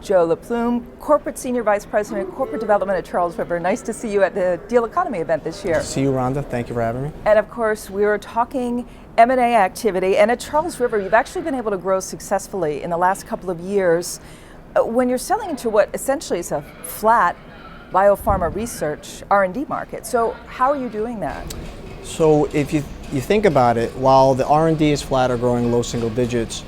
Joe LaPlume, Corporate Senior Vice President, Corporate Development at Charles River. Nice to see you at the Deal Economy event this year. See you, Rhonda. Thank you for having me. And of course, we were talking M&A activity, and at Charles River, you've actually been able to grow successfully in the last couple of years when you're selling into what essentially is a flat biopharma research R&D market. So how are you doing that? So if you think about it, while the R&D is flat or growing low single digits,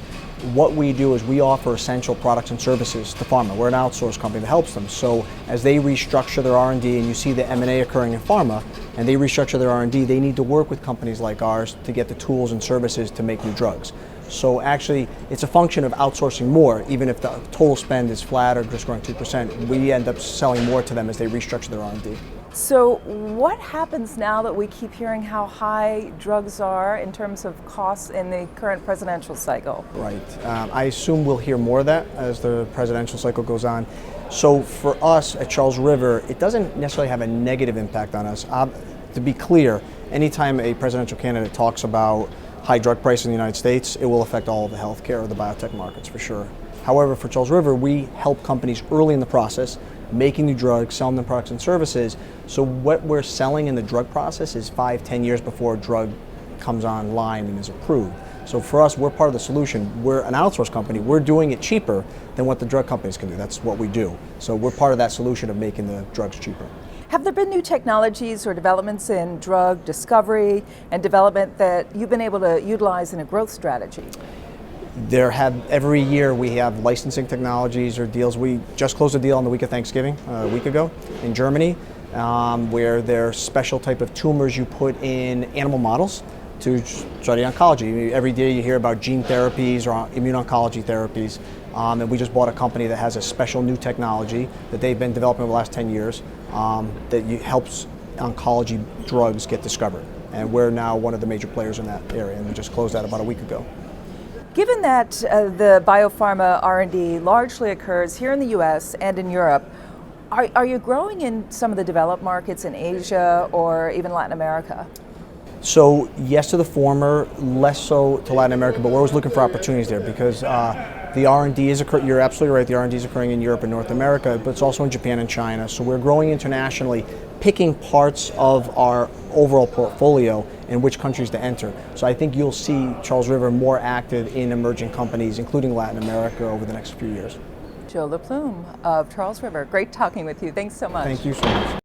what we do is we offer essential products and services to pharma. We're an outsourced company that helps them. So as they restructure their R&D, and you see the M&A occurring in pharma, and they restructure their R&D, they need to work with companies like ours to get the tools and services to make new drugs. So actually, it's a function of outsourcing more. Even if the total spend is flat or just growing 2%, we end up selling more to them as they restructure their R&D. So what happens now that we keep hearing how high drugs are in terms of costs in the current presidential cycle? Right. I assume we'll hear more of that as the presidential cycle goes on. So for us at Charles River, it doesn't necessarily have a negative impact on us. To be clear, anytime a presidential candidate talks about high drug prices in the United States, it will affect all of the healthcare or the biotech markets for sure. However, for Charles River, we help companies early in the process, making new drugs, selling them products and services. So what we're selling in the drug process is 5-10 years before a drug comes online and is approved. So for us, we're part of the solution. We're an outsourced company. We're doing it cheaper than what the drug companies can do. That's what we do. So we're part of that solution of making the drugs cheaper. Have there been new technologies or developments in drug discovery and development that you've been able to utilize in a growth strategy? Every year we have licensing technologies or deals. We just closed a deal on the week of Thanksgiving, a week ago, in Germany, where there's special type of tumors you put in animal models to study oncology. Every day you hear about gene therapies or immuno-oncology therapies, and we just bought a company that has a special new technology that they've been developing over the last 10 years that helps oncology drugs get discovered. And we're now one of the major players in that area, and we just closed that about a week ago. Given that the biopharma R&D largely occurs here in the US and in Europe, are you growing in some of the developed markets in Asia or even Latin America? So yes to the former, less so to Latin America, but we're always looking for opportunities there because the R&D is occurring, you're absolutely right, the R&D is occurring in Europe and North America, but it's also in Japan and China. So we're growing internationally, picking parts of our overall portfolio and which countries to enter. So I think you'll see Charles River more active in emerging companies, including Latin America, over the next few years. Joe LaPlume of Charles River, great talking with you. Thanks so much. Thank you so much.